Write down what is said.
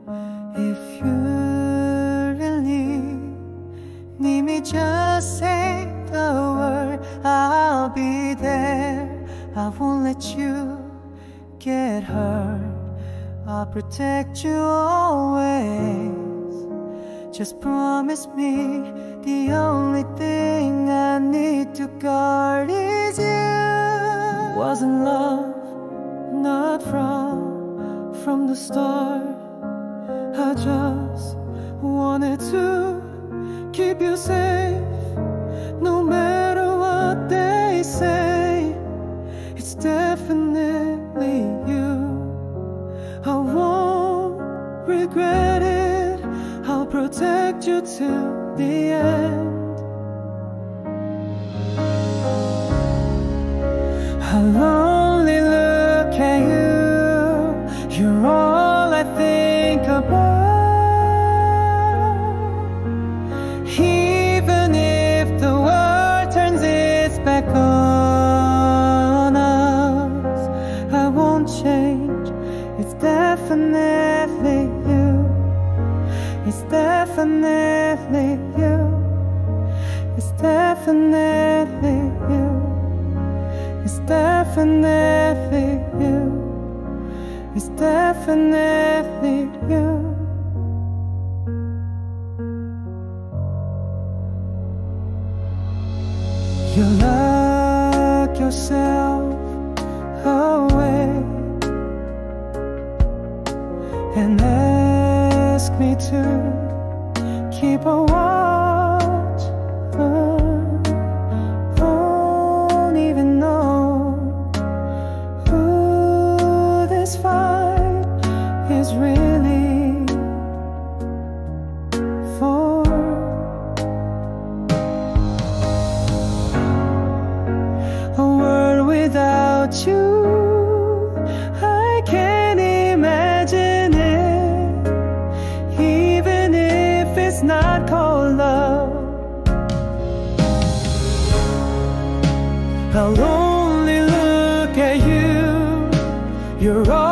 If you really need me, just say the word, I'll be there. I won't let you get hurt. I'll protect you always. Just promise me the only thing I need to guard is you. Wasn't love, not from the start. I just wanted to keep you safe, no matter what they say. It's definitely you. I won't regret it. I'll protect you till the end. I'll only look at you. You're all I think about. Even if the world turns its back on us, I won't change. It's definitely you. It's definitely you. It's definitely you. It's definitely you. It's definitely you. You lock yourself away and ask me to keep a watch. Don't even know who this fight is really for. A world without you, I can't imagine it. Even if it's not called love, I'll only look at you. You're all